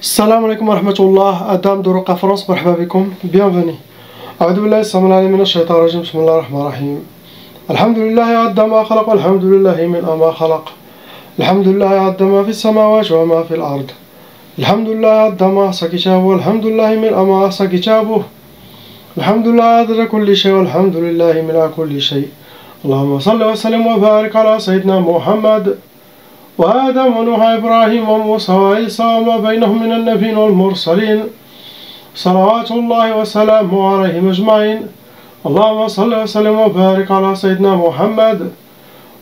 السلام عليكم ورحمة الله. أدام دروقة فرنسا، مرحبا بكم، bienvenue. أعوذ بالله السميع العليم من الشيطان الرجيم. بسم الله الرحمن الرحيم. الحمد لله عد ما خلق، والحمد لله من ما خلق. الحمد لله عد ما في السماوات وما في الأرض. الحمد لله عد ما أحصى كتابه، والحمد لله من ما أحصى كتابه. الحمد لله عدد كل شيء، والحمد لله من كل شيء. اللهم صل وسلم وبارك على سيدنا محمد وآدم ونوح إبراهيم وموسى وعيسى وما بينهم من النبيين والمرسلين، صلوات الله وسلامه عليهم أجمعين. اللهم صل وسلم وبارك على سيدنا محمد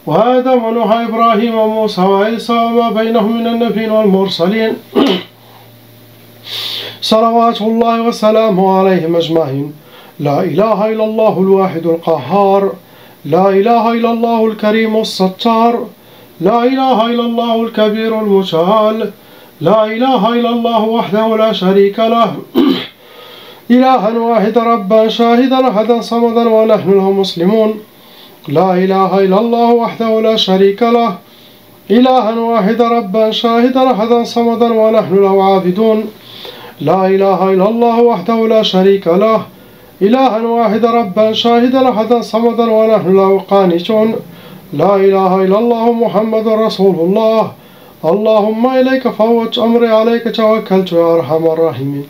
وآدم ونوح إبراهيم وموسى وعيسى وما بينهم من النبيين والمرسلين، صلوات الله وسلامه عليهم أجمعين. لا إله إلا الله الواحد القهار، لا إله إلا الله الكريم الستار، لا إله إلا الله الكبير المتعال، لا إله إلا الله وحده لا شريك له، إلها واحدا ربا شاهدا أحدا صمدا ونحن له مسلمون. لا إله إلا الله وحده لا شريك له، إلها واحدا ربا شاهدا أحدا صمدا ونحن له عابدون. لا إله إلا الله وحده لا شريك له، إلها واحدا ربا شاهدا أحدا صمدا ونحن له قانتون. لا إله إلا الله محمد رسول الله. اللهم إليك فوت أمري، عليك توكلت يا أرحم الراحمين.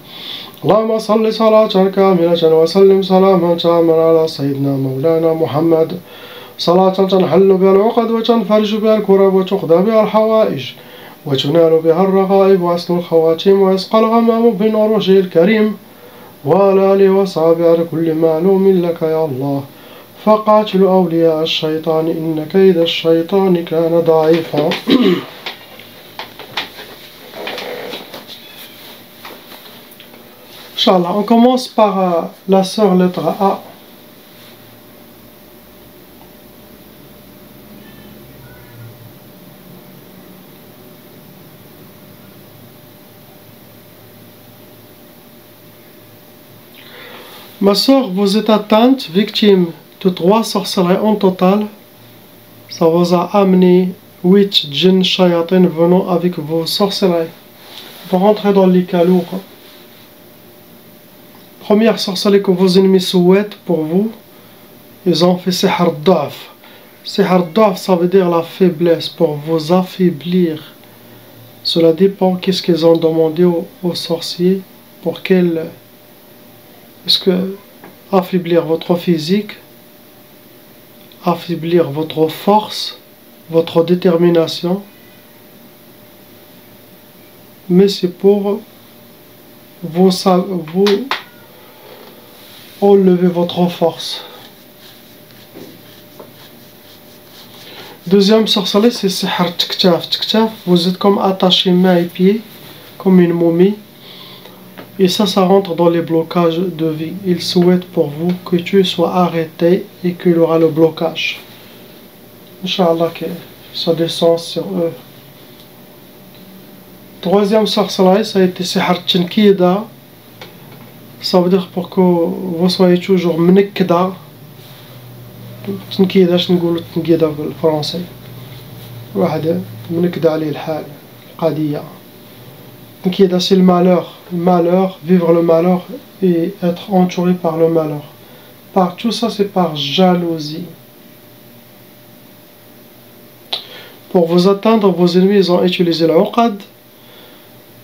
اللهم صل صلاة كاملة وسلم سلاما تاما على سيدنا مولانا محمد، صلاة تنحل بها العقد وتنفرج بها الكرب وتقضى بها الحوائج وتنال بها الرغائب وحسن الخواتيم ويسقى الغمام بنور وجهه الكريم، وعلى آله وصحبه على كل معلوم لك يا الله. فقاتل أولياء الشيطان إن كيد الشيطان كان ضعيفا. Inch'Allah, on commence par la sœur lettre A. Ma sœur, vous êtes atteinte, victime de 3 sorcelleries en total. Ça vous a amené 8 djinns shayatin venant avec vos sorcelleries. Vous rentrez dans les cas lourds. Première sorcellerie que vos ennemis souhaitent pour vous, ils ont fait sihr da'f. Sihr da'f, ça veut dire la faiblesse, pour vous affaiblir. Cela dépend qu'est-ce qu'ils ont demandé aux sorciers, pour quel... Est-ce que affaiblir votre physique, affaiblir votre force, votre détermination, mais c'est pour vous enlever votre force. Deuxième sorcellerie, c'est sihr tiktaf. Tiktaf, vous êtes comme attaché main et pied, comme une momie. Et ça rentre dans les blocages de vie. Ils souhaitent pour vous que tu sois arrêté et qu'il y aura le blocage. Inch'Allah que ça descend sur eux. Troisième sorcellerie, ça a été sihr tinkida. Ça veut dire pour que vous soyez toujours mnekda. تنكيدة اش نقولو تنكيدة بالفرنسي، واحد منكدة عليه الحال القضية. تنكيدة c'est le malheur, vivre le malheur et être entouré par le malheur. Par tout ça, c'est par jalousie. Pour vous atteindre, vos ennemis ils ont utilisé l'uqad.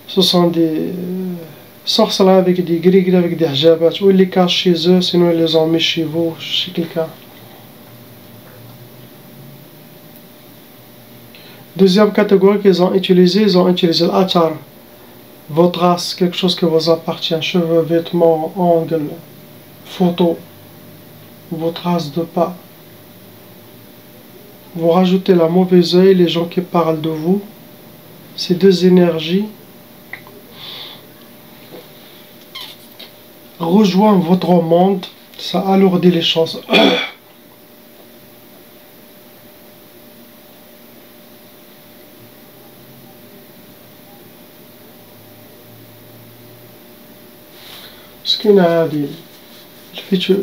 Ce sont des sorcelleries avec des gris avec des hijabat, ou ils les cachent chez eux, sinon ils les ont mis chez vous, chez quelqu'un. Deuxième catégorie qu'ils ont utilisé l'atar, votre race, quelque chose qui vous appartient, cheveux, vêtements, ongles, photos, votre race de pas. Vous rajoutez la mauvaise œil, les gens qui parlent de vous. Ces deux énergies rejoignent votre monde, ça alourdit les choses.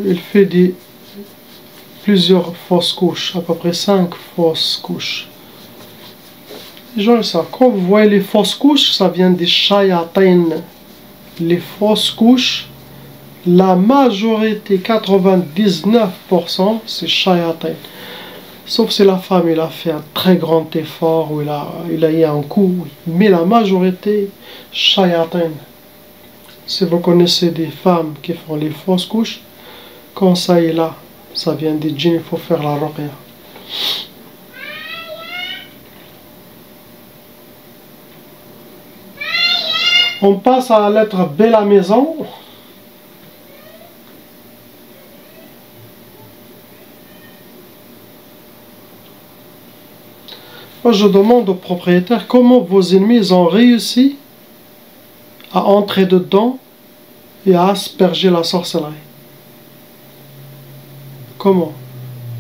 Il fait plusieurs fausses couches, à peu près 5 fausses couches. Les gens, ça, quand vous voyez les fausses couches, ça vient des shayatin. Les fausses couches, la majorité, 99%, c'est shayatin. Sauf si la femme il a fait un très grand effort, ou il a eu un coup, oui. Mais la majorité, shayatin. Si vous connaissez des femmes qui font les fausses couches, quand ça est là, ça vient des djinns, il faut faire la ruqya. On passe à la lettre B, la maison. Moi, je demande au propriétaire comment vos ennemis ont réussi à entrer dedans et à asperger la sorcellerie. Comment?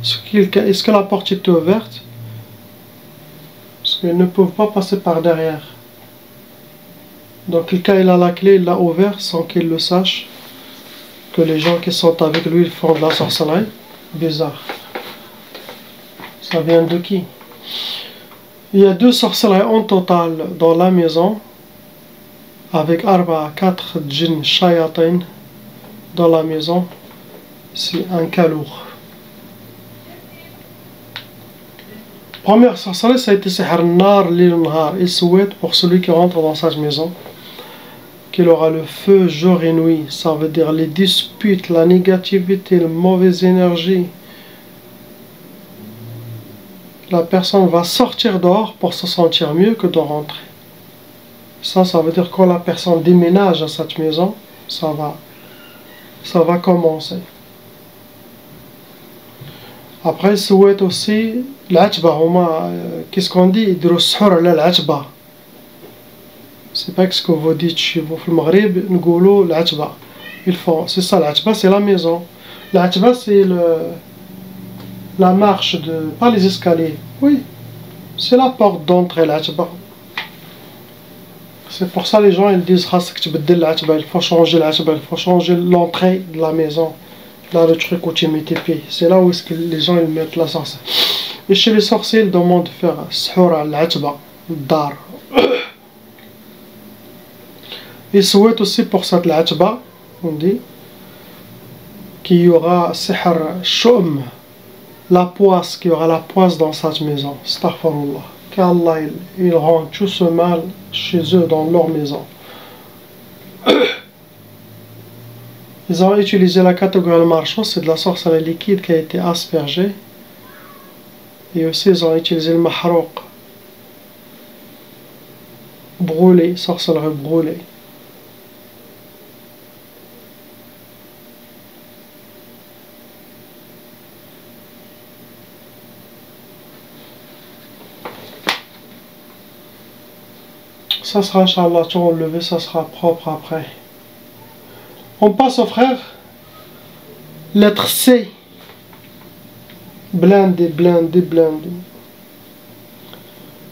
Est-ce que la porte est ouverte? Parce qu'ils ne peuvent pas passer par derrière. Donc quelqu'un il a la clé, il l'a ouvert sans qu'il le sache. Que les gens qui sont avec lui ils font de la sorcellerie. Bizarre. Ça vient de qui? Il y a 2 sorcelleries en total dans la maison. Avec 4 djinns shayatin dans la maison. C'est un cas lourd. Première sorcellerie, ça a été Sihr Nar Lil Nahar. Il souhaite pour celui qui rentre dans sa maison qu'il aura le feu jour et nuit. Ça veut dire les disputes, la négativité, la mauvaise énergie. La personne va sortir dehors pour se sentir mieux que de rentrer. Ça veut dire quand la personne déménage à cette maison, ça va commencer. Après, il souhaite aussi l'atba. Qu'est-ce qu'on dit? Il dit l'atba. C'est pas ce que vous dites chez vous. Au Maghreb, nous disons l'atba. C'est ça, l'atba, c'est la maison. L'atba, c'est la marche pas les escaliers. Oui, c'est la porte d'entrée, l'atba. C'est pour ça les gens ils disent il faut changer l'atba, il faut changer l'entrée de la maison. Là, le truc où tu mets tes pieds. C'est là où est-ce que les gens ils mettent la sorcière. Et chez les sorciers, ils demandent de faire suhour al-atba, dar. Ils souhaitent aussi pour cette l'atba, on dit, qu'il y aura sihr shum, la poisse, qu'il y aura la poisse dans cette maison. Astaghfirullah. Qu'Allah il rend tout ce mal chez eux dans leur maison. Ils ont utilisé la catégorie marchand, c'est de la sorcellerie liquide qui a été aspergée. Et aussi ils ont utilisé le mahrouq, brûlé, sorcellerie brûlée. Ça sera, Inch'Allah, tout enlevé, ça sera propre après. On passe au frère. Lettre C. Blindé, blindé, blindé.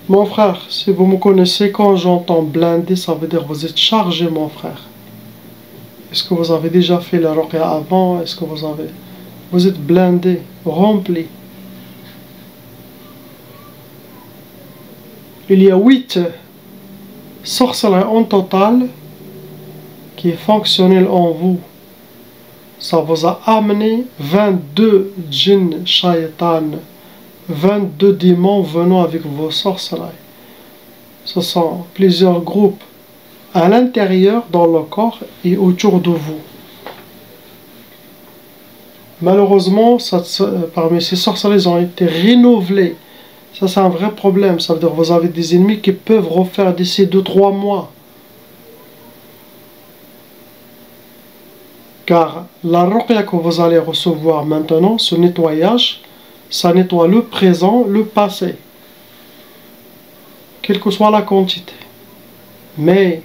Mon frère, si vous me connaissez, quand j'entends blindé, ça veut dire que vous êtes chargé, mon frère. Est-ce que vous avez déjà fait la ruqya avant? Est-ce que vous êtes blindé, rempli. Il y a 8 sorcelleries en total qui est fonctionnel en vous. Ça vous a amené 22 djinns shaytan, 22 démons venant avec vos sorcelleries. Ce sont plusieurs groupes à l'intérieur, dans le corps et autour de vous. Malheureusement, parmi ces sorcelleries ont été renouvelées. Ça c'est un vrai problème. Ça veut dire que vous avez des ennemis qui peuvent refaire d'ici 2-3 mois. Car la ruqya que vous allez recevoir maintenant, ce nettoyage, ça nettoie le présent, le passé. Quelle que soit la quantité. Mais,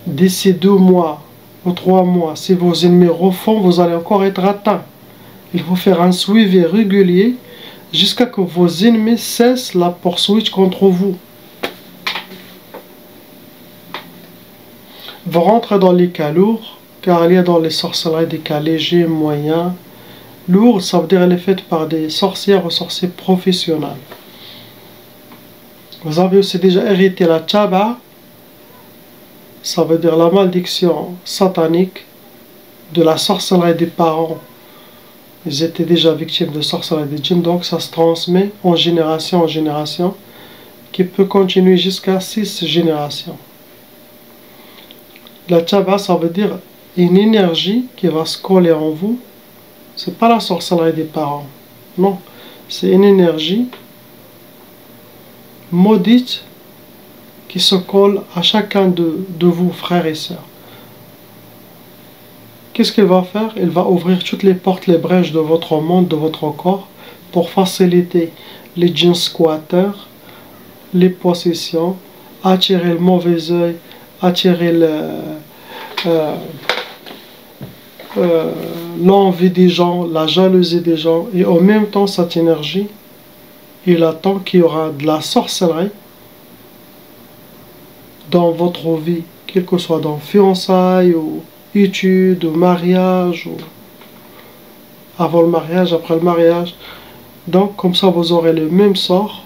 d'ici 2 mois ou 3 mois, si vos ennemis refont, vous allez encore être atteints. Il faut faire un suivi régulier jusqu'à ce que vos ennemis cessent la poursuite contre vous. Vous rentrez dans les cas lourds, car il y a dans les sorcelleries des cas légers, moyens. Lourd, ça veut dire qu'elle est faite par des sorcières ou sorciers professionnels. Vous avez aussi déjà hérité la taba, ça veut dire la malédiction satanique de la sorcellerie des parents. Ils étaient déjà victimes de sorcellerie des djinns, donc ça se transmet en génération, qui peut continuer jusqu'à 6 générations. La taba, ça veut dire une énergie qui va se coller en vous. C'est pas la sorcellerie des parents, non, c'est une énergie maudite qui se colle à chacun de vous, frères et sœurs. Qu'est-ce qu'il va faire? Il va ouvrir toutes les portes, les brèches de votre monde, de votre corps, pour faciliter les djinns squatteurs, les possessions, attirer le mauvais œil, attirer l'envie des gens, la jalousie des gens, et en même temps cette énergie, il attend qu'il y aura de la sorcellerie dans votre vie, quel que soit dans fiançailles ou études ou mariage, ou avant le mariage, après le mariage. Donc comme ça vous aurez le même sort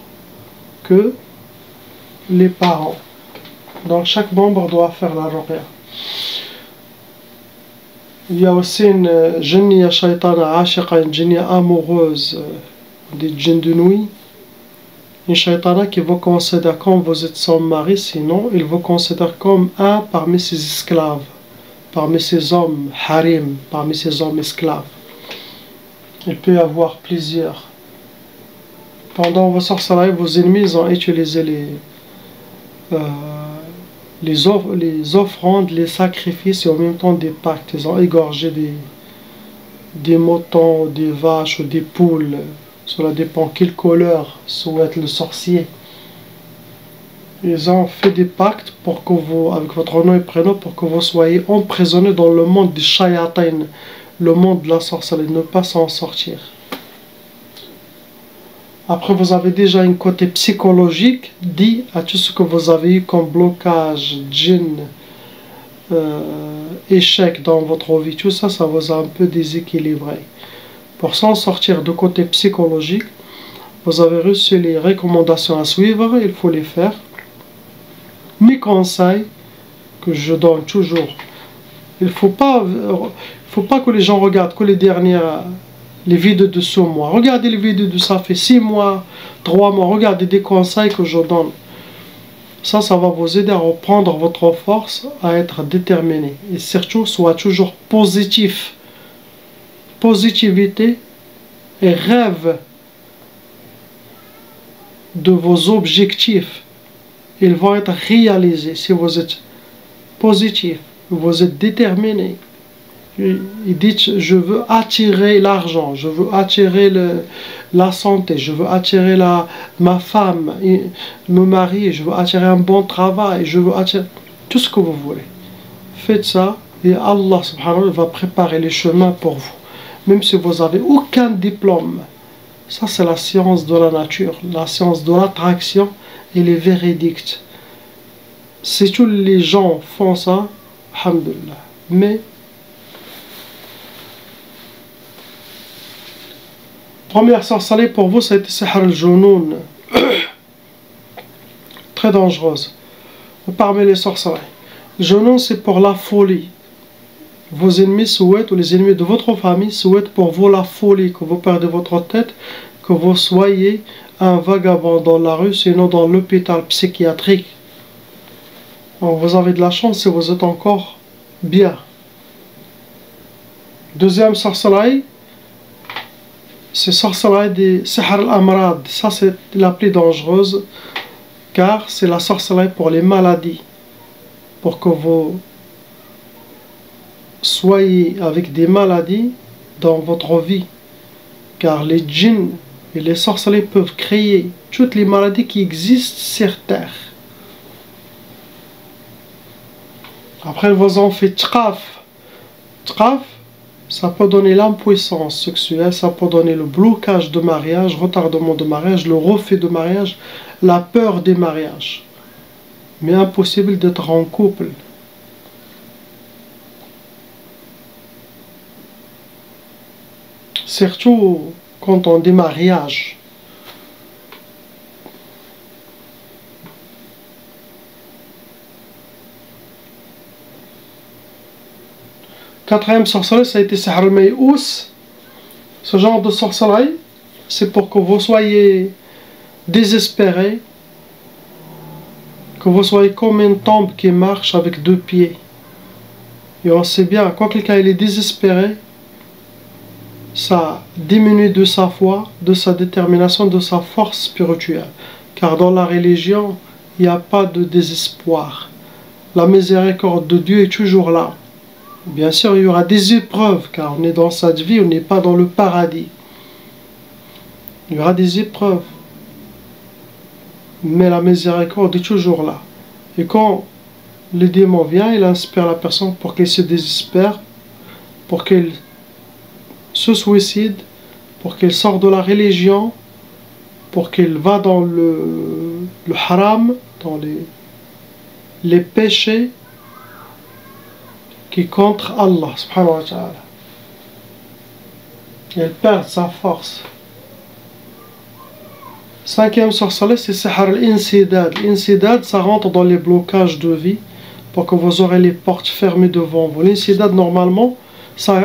que les parents. Donc chaque membre doit faire la ruqya. Il y a aussi une jinniya shaytana ashiqa, une jinniya amoureuse des djinns de nuit. Une shaytana qui vous considère comme vous êtes son mari, sinon il vous considère comme un parmi ses esclaves, parmi ses hommes harim, parmi ses hommes esclaves. Il peut y avoir plusieurs. Pendant vos sorcelleries, vos ennemis ont utilisé les offrandes, les sacrifices et en même temps des pactes. Ils ont égorgé des moutons, des vaches ou des poules. Cela dépend quelle couleur souhaite le sorcier. Ils ont fait des pactes pour que vous, avec votre nom et prénom, pour que vous soyez emprisonnés dans le monde des shayatin, le monde de la sorcellerie, ne pas s'en sortir. Après, vous avez déjà un côté psychologique dit à tout ce que vous avez eu comme blocage, djinn, échec dans votre vie. Tout ça, ça vous a un peu déséquilibré. Pour s'en sortir du côté psychologique, vous avez reçu les recommandations à suivre, il faut les faire. Mes conseils que je donne toujours, il ne faut pas que les gens regardent que les vidéos de ce mois. Regardez les vidéos de ça fait 6 mois, 3 mois. Regardez des conseils que je donne. Ça va vous aider à reprendre votre force, à être déterminé. Et surtout, soyez toujours positif. Positivité et rêve de vos objectifs. Ils vont être réalisés si vous êtes positif, vous êtes déterminé. Il dit, je veux attirer l'argent, je veux attirer la santé, je veux attirer ma femme, me marier, je veux attirer un bon travail, je veux attirer tout ce que vous voulez. Faites ça et Allah subhanahu wa ta'ala va préparer les chemins pour vous. Même si vous n'avez aucun diplôme. Ça c'est la science de la nature, la science de l'attraction et les véridiques. Si tous les gens font ça, alhamdulillah. Mais première sorcellerie pour vous, ça a été Sihr al-Junoun. Très dangereuse. Parmi les sorcelleries. Junoun, c'est pour la folie. Vos ennemis souhaitent, ou les ennemis de votre famille souhaitent pour vous la folie, que vous perdez votre tête, que vous soyez un vagabond dans la rue, sinon dans l'hôpital psychiatrique. Donc vous avez de la chance si vous êtes encore bien. Deuxième sorcellerie, c'est sorcellerie des Sihr al-Amrad. Ça c'est la plus dangereuse, car c'est la sorcellerie pour les maladies. Pour que vous soyez avec des maladies dans votre vie. Car les djinns et les sorcelleries peuvent créer toutes les maladies qui existent sur terre. Après, vous en faites tqaf. Tqaf, ça peut donner l'impuissance sexuelle, ça peut donner le blocage de mariage, retardement de mariage, le refus de mariage, la peur des mariages. Mais impossible d'être en couple. Surtout quand on dit mariage. Quatrième sorcellerie, ça a été Sihr al-May'ous. Ce genre de sorcellerie, c'est pour que vous soyez désespéré, que vous soyez comme une tombe qui marche avec deux pieds. Et on sait bien, quand quelqu'un il est désespéré, ça diminue de sa foi, de sa détermination, de sa force spirituelle. Car dans la religion, il n'y a pas de désespoir. La miséricorde de Dieu est toujours là. Bien sûr, il y aura des épreuves, car on est dans cette vie, on n'est pas dans le paradis. Il y aura des épreuves. Mais la miséricorde est toujours là. Et quand le démon vient, il inspire la personne pour qu'elle se désespère, pour qu'elle se suicide, pour qu'elle sorte de la religion, pour qu'elle va dans le haram, dans les péchés qui contre Allah subhanahu wa ta'ala. Elle perd sa force. Cinquième sorcellerie, c'est Sihr al-Insidad. L'insidad, ça rentre dans les blocages de vie pour que vous aurez les portes fermées devant vous. L'insidad, normalement, ça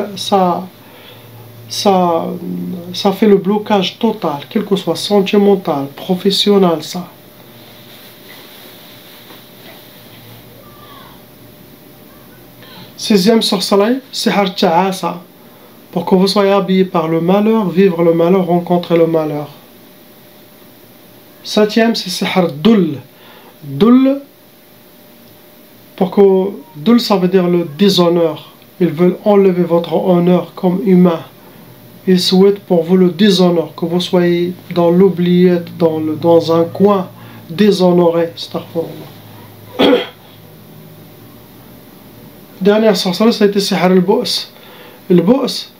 fait le blocage total, quel que soit sentimental, professionnel, ça. Sixième sorcellerie, Sihr al-Ta'asa. Pour que vous soyez habillé par le malheur, vivre le malheur, rencontrer le malheur. Septième, c'est Sihr Dull. Dull, Dull, ça veut dire le déshonneur. Ils veulent enlever votre honneur comme humain. Ils souhaitent pour vous le déshonneur, que vous soyez dans l'oubliette, dans un coin, déshonoré. Dernière sorcellerie, ça a été Sihr al-Bu's. Le Bu's,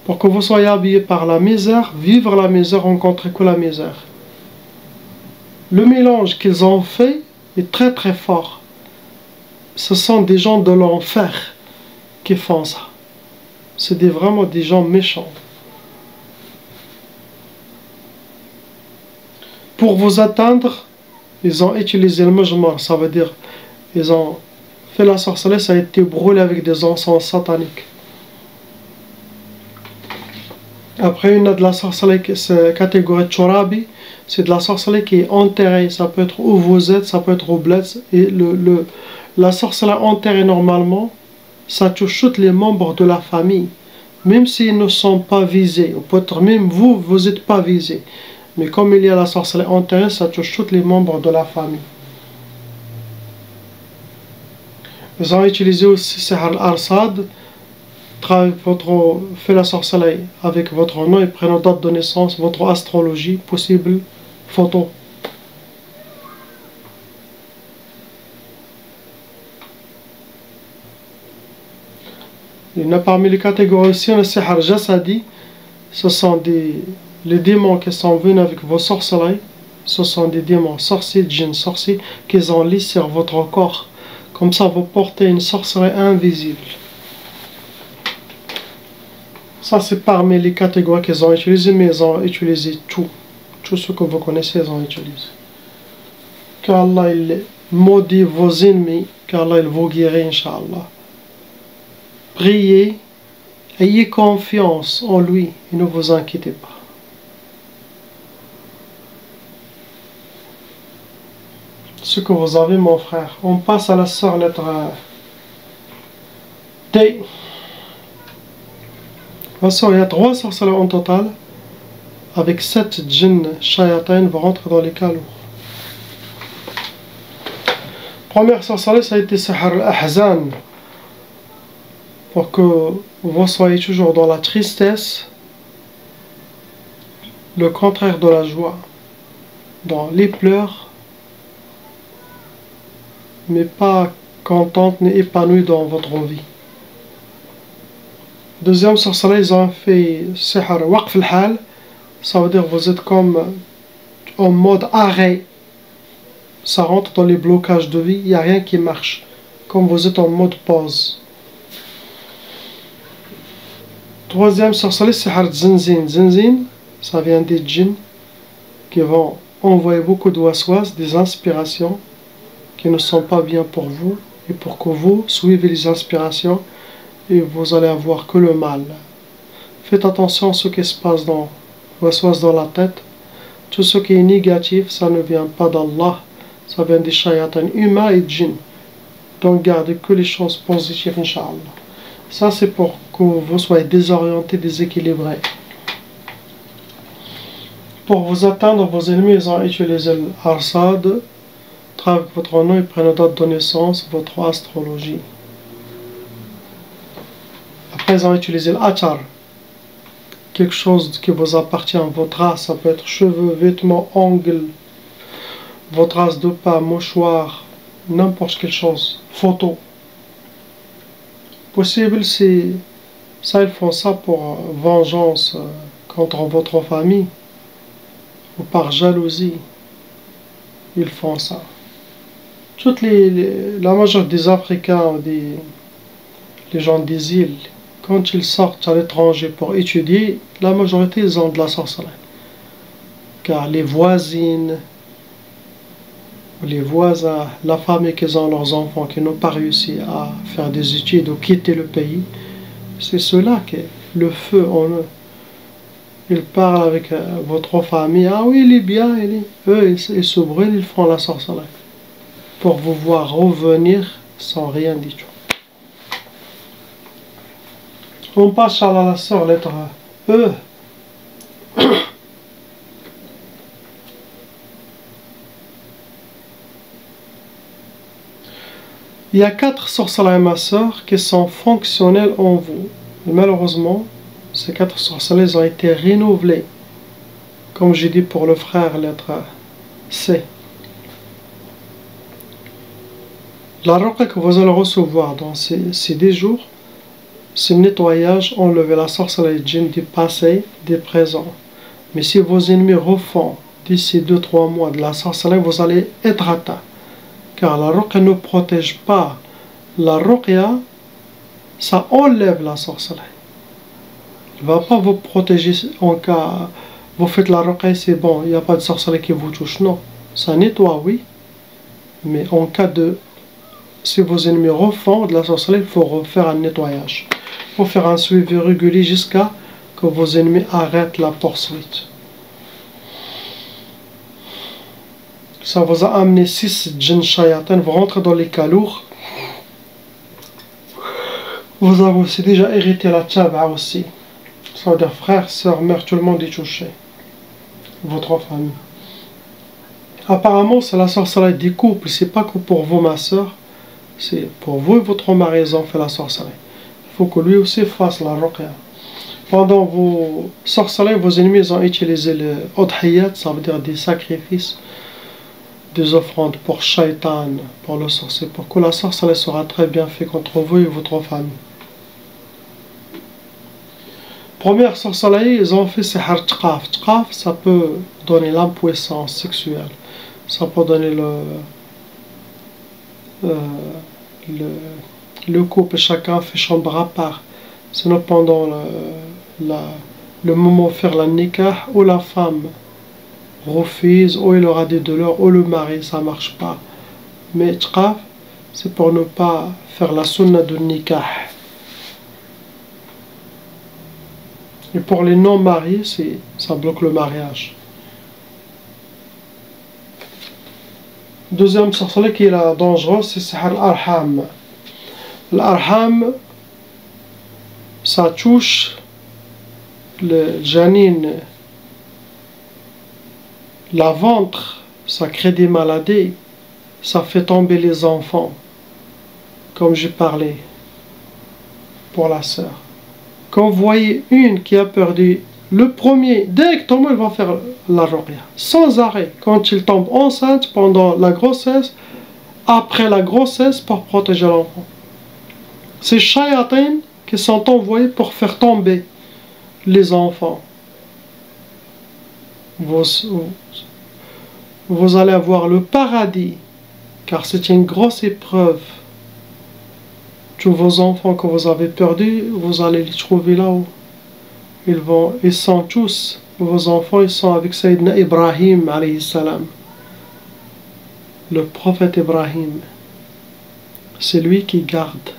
pour que vous soyez habillé par la misère, vivre la misère, rencontrer que la misère. Le mélange qu'ils ont fait est très très fort. Ce sont des gens de l'enfer qui font ça. C'est vraiment des gens méchants. Pour vous atteindre, ils ont utilisé le mujmar, ça veut dire ils ont fait la sorcellerie, ça a été brûlé avec des encens sataniques. Après, il y a de la sorcellerie, c'est catégorie Chorabi, c'est de la sorcellerie qui est enterrée, ça peut être où vous êtes, ça peut être au bled, et la sorcellerie enterrée normalement, ça touche tous les membres de la famille, même s'ils ne sont pas visés, ou peut-être même vous n'êtes pas visés, mais comme il y a la sorcellerie enterrée, ça touche tous les membres de la famille. Ils ont utilisé aussi Sihr al-Arsad, fait la sorcellerie avec votre nom et prénom, date de naissance, votre astrologie, possible photo. Il y en a parmi les catégories aussi, on a Sihr Jasadi, ce sont les démons qui sont venus avec vos sorcelleries, ce sont des démons sorciers, djinns sorciers, qui ont lis sur votre corps. Comme ça, vous portez une sorcellerie invisible. Ça, c'est parmi les catégories qu'ils ont utilisées, mais ils ont utilisé tout. Tout ce que vous connaissez, ils ont utilisé. Qu'Allah il maudit vos ennemis, qu'Allah il vous guérit, Inch'Allah. Priez, ayez confiance en lui et ne vous inquiétez pas. Ce que vous avez, mon frère. On passe à la sœur lettre D. La sœur, il y a 3 sorcelleries en total. Avec 7 djinns shayatin vont rentrer dans les cas lourds. Première sorcellerie, ça a été Sihr al-Ahzan. Pour que vous soyez toujours dans la tristesse, le contraire de la joie, dans les pleurs, mais pas contente ni épanouie dans votre vie. Deuxième sorcellerie, ils ont fait Sihr Waqf al-Hal, ça veut dire que vous êtes comme en mode arrêt, ça rentre dans les blocages de vie, il n'y a rien qui marche, comme vous êtes en mode pause. Troisième sorcellerie, Sihr Zinzin. Zinzin, ça vient des djinns qui vont envoyer beaucoup de waswas, des inspirations qui ne sont pas bien pour vous, et pour que vous suivez les inspirations et vous allez avoir que le mal. Faites attention à ce qui se passe dans la tête. Tout ce qui est négatif, ça ne vient pas d'Allah, ça vient des shayatans humains et djinns. Donc gardez que les choses positives, Inch'Allah. Ça c'est pour que vous soyez désorientés, déséquilibrés. Pour vous atteindre, vos ennemis, ils ont utilisé l'arsad, avec votre nom, ils prennent date de naissance, votre astrologie. Après, ils ont utilisé l'achar, quelque chose qui vous appartient, votre race, ça peut être cheveux, vêtements, ongles, votre race de pas, mouchoir, n'importe quelle chose, photo. Possible, c'est ça, ils font ça pour vengeance contre votre famille ou par jalousie. Ils font ça. La majorité des Africains, les gens des îles, quand ils sortent à l'étranger pour étudier, la majorité ils ont de la sorcellerie. Car les voisines, les voisins, la famille qui ont leurs enfants qui n'ont pas réussi à faire des études ou quitter le pays, c'est cela qui est le feu en eux. Ils parlent avec votre famille, ah oui il est bien, eux ils se brûlent, ils font la sorcellerie pour vous voir revenir sans rien du tout. On passe à la sœur, lettre E. Il y a 4 sorcelleries, ma sœur, qui sont fonctionnelles en vous. Et malheureusement, ces 4 sorcelleries ont été renouvelées. Comme j'ai dit pour le frère, lettre C. La ruqya que vous allez recevoir dans ces 10 jours, c'est le nettoyage, enlever la sorcellerie djinn du passé, des présents. Mais si vos ennemis refont d'ici 2-3 mois de la sorcellerie, vous allez être atteint. Car la ruqya ne protège pas. La ruqya, ça enlève la sorcellerie. Il ne va pas vous protéger en cas vous faites la ruqya, c'est bon, il n'y a pas de sorcellerie qui vous touche. Non, ça nettoie, oui. Mais en cas de... Si vos ennemis refont de la sorcellerie, il faut refaire un nettoyage. Il faut faire un suivi régulier jusqu'à que vos ennemis arrêtent la poursuite. Ça vous a amené 6 djinns shayatans, vous rentrez dans les calours. Vous avez aussi déjà hérité la tchaba aussi. Ça veut dire frère, soeur, mère, tout le monde est touché. Votre famille. Apparemment, c'est la sorcellerie des couples, c'est pas que pour vous, ma soeur. C'est pour vous et votre mari, ils ont fait la sorcellerie. Il faut que lui aussi fasse la ruqya. Pendant vos sorcelleries, vos ennemis ont utilisé le udhiyat, ça veut dire des sacrifices, des offrandes pour shaitan, pour le sorcier, pour que la sorcellerie sera très bien faite contre vous et votre famille. Première sorcellerie, ils ont fait sihar tqaf. Tqaf, ça peut donner l'impuissance sexuelle. Ça peut donner le couple, chacun fait chambre à part. Sinon pendant le moment de faire la nikah, ou la femme refuse, ou il aura des douleurs, ou le mari, ça marche pas. Mais tqaf, c'est pour ne pas faire la sunna de nikah. Et pour les non-mariés, ça bloque le mariage. Deuxième sorcellerie qui est la dangereuse, c'est sihar al-arham. L'arham, ça touche le janine, la ventre, ça crée des maladies, ça fait tomber les enfants, comme j'ai parlé pour la sœur. Quand vous voyez une qui a perdu le premier, directement il va faire la ruqya, sans arrêt, quand il tombe enceinte, pendant la grossesse, après la grossesse, pour protéger l'enfant. C'est shayatins qui sont envoyés pour faire tomber les enfants. Vous allez avoir le paradis, car c'est une grosse épreuve. Tous vos enfants que vous avez perdus, vous allez les trouver là-haut. Ils sont tous, vos enfants, ils sont avec Sayyidina Ibrahim, alayhi salam. Le prophète Ibrahim. C'est lui qui garde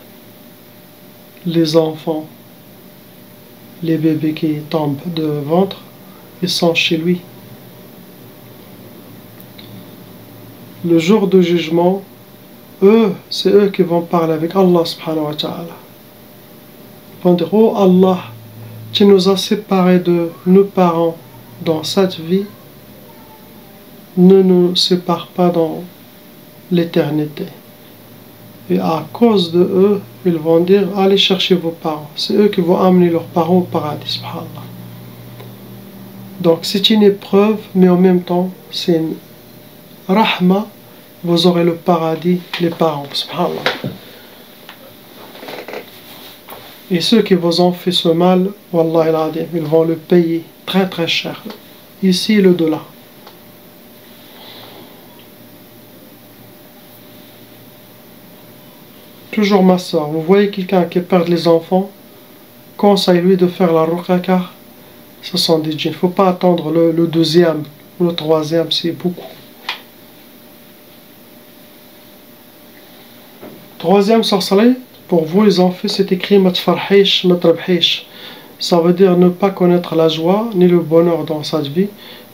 les enfants, les bébés qui tombent de ventre, ils sont chez lui. Le jour du jugement, c'est eux qui vont parler avec Allah subhanahu wa ta'ala. Ils vont dire, oh Allah, tu nous as séparés de nos parents dans cette vie, ne nous sépare pas dans l'éternité. Et à cause de eux, ils vont dire, allez chercher vos parents. C'est eux qui vont amener leurs parents au paradis, subhanallah. Donc c'est une épreuve, mais en même temps, c'est une rahma. Vous aurez le paradis, les parents, subhanallah. Et ceux qui vous ont fait ce mal, wallahi al-adim, ils vont le payer très très cher. Ici et l'au-delà. Toujours ma soeur, vous voyez quelqu'un qui perd les enfants, conseille-lui de faire la ruqya car ce sont des djinns. Il ne faut pas attendre le deuxième ou le troisième, c'est beaucoup. Troisième sorcellerie, pour vous les enfants, c'est écrit matfarhish, matrabhish. Ça veut dire ne pas connaître la joie ni le bonheur dans cette vie.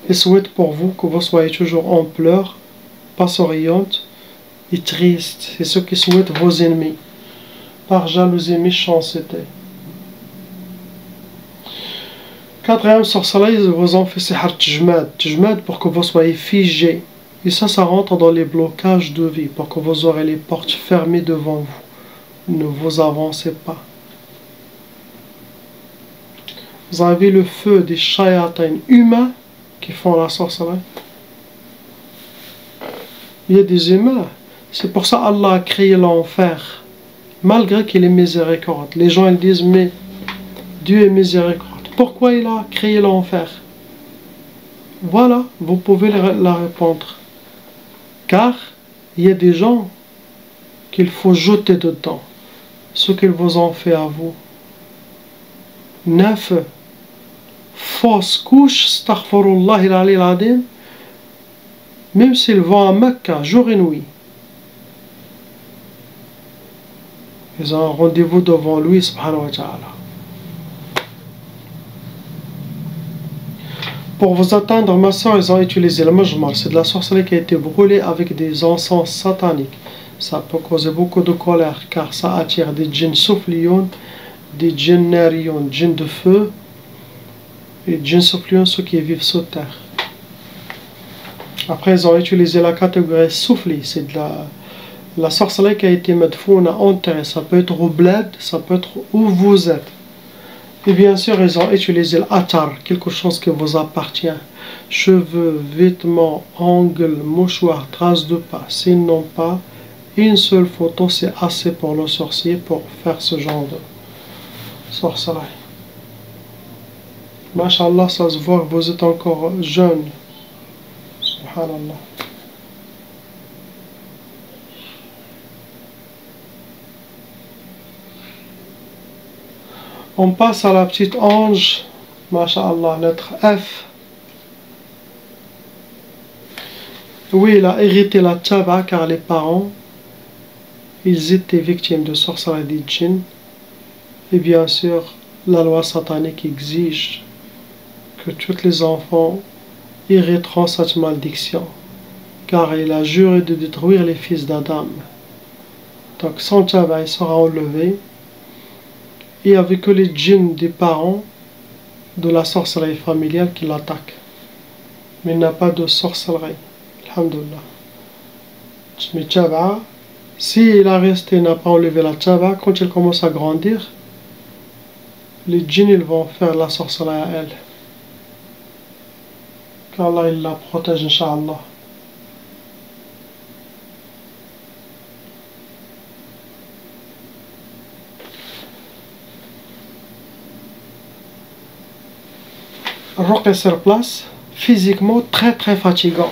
Et souhaite pour vous que vous soyez toujours en pleurs, pas souriante et triste. C'est ce qui souhaite vos ennemis, par jalousie et méchanceté. Quatrième sorcellerie, vos enfants, c'est hartjmad. Tjmad pour que vous soyez figés. Et ça rentre dans les blocages de vie, pour que vous aurez les portes fermées devant vous. Ne vous avancez pas. Vous avez le feu des shayatins humains qui font la sorcellerie. Il y a des humains. C'est pour ça Allah a créé l'enfer. Malgré qu'il est miséricorde. Les gens ils disent, mais Dieu est miséricorde. Pourquoi il a créé l'enfer? Voilà, vous pouvez la répondre. Car il y a des gens qu'il faut jeter dedans. Ce qu'ils vous ont fait à vous. 9 fausses couches, astaghfirullah al-ali al-adim, même s'ils vont à Mecca jour et nuit. Ils ont un rendez-vous devant lui, subhanahu wa ta'ala. Pour vous atteindre, ma soeur, ils ont utilisé le majmar. C'est de la sorcellerie qui a été brûlée avec des encens sataniques. Ça peut causer beaucoup de colère, car ça attire des djinns soufflions, des djinns narions, djinns de feu, et djinns soufflions, ceux qui vivent sous terre. Après, ils ont utilisé la catégorie souffli. C'est de la sorcellerie qui a été madfouna, enterrée. Ça peut être au bled, ça peut être où vous êtes. Et bien sûr, ils ont utilisé l'atar, quelque chose qui vous appartient. Cheveux, vêtements, ongles, mouchoirs, traces de pas. S'ils n'ont pas une seule photo, c'est assez pour le sorcier pour faire ce genre de sorcellerie. Masha'Allah, ça se voit que vous êtes encore jeune. Subhanallah. On passe à la petite ange, masha'Allah, lettre F. Oui, il a hérité la tchaba car les parents, ils étaient victimes de sorcellerie des djinns. Et bien sûr, la loi satanique exige que tous les enfants hériteront cette malédiction, car il a juré de détruire les fils d'Adam. Donc son tchaba il sera enlevé. Et avec que les djinns des parents de la sorcellerie familiale qui l'attaquent. Mais il n'a pas de sorcellerie. Alhamdulillah. Mais tchaba, s'il a resté, n'a pas enlevé la tchaba, quand il commence à grandir, les djinns ils vont faire la sorcellerie à elle. Qu'Allah il la protège, Inch'Allah. Ruqya sur place, physiquement très très fatigant.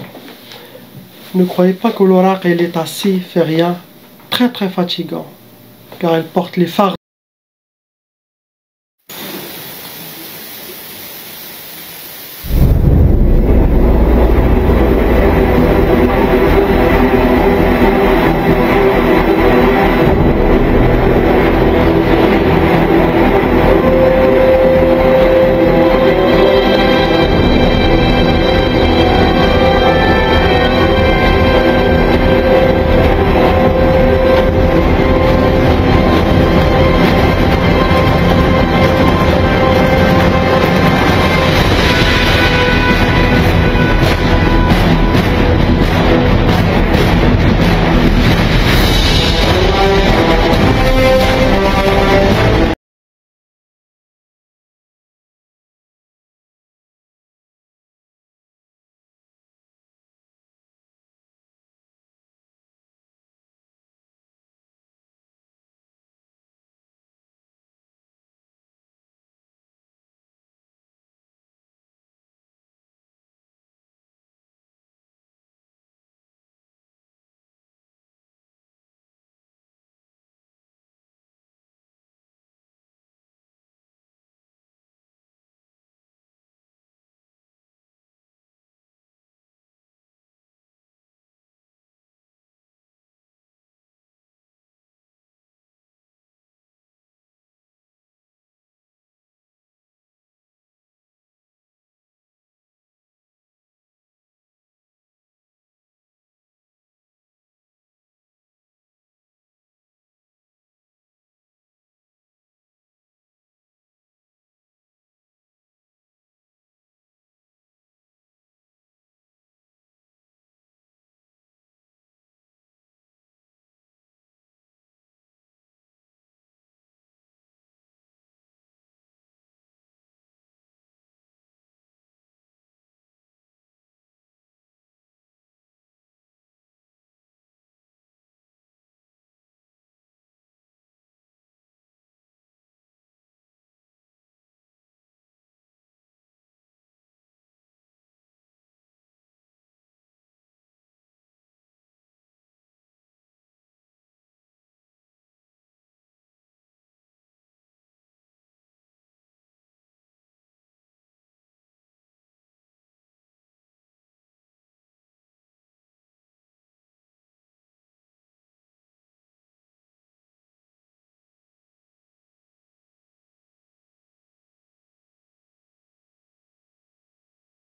Ne croyez pas que l'oracle il est assis, fait rien. Très très fatigant. Car elle porte les fards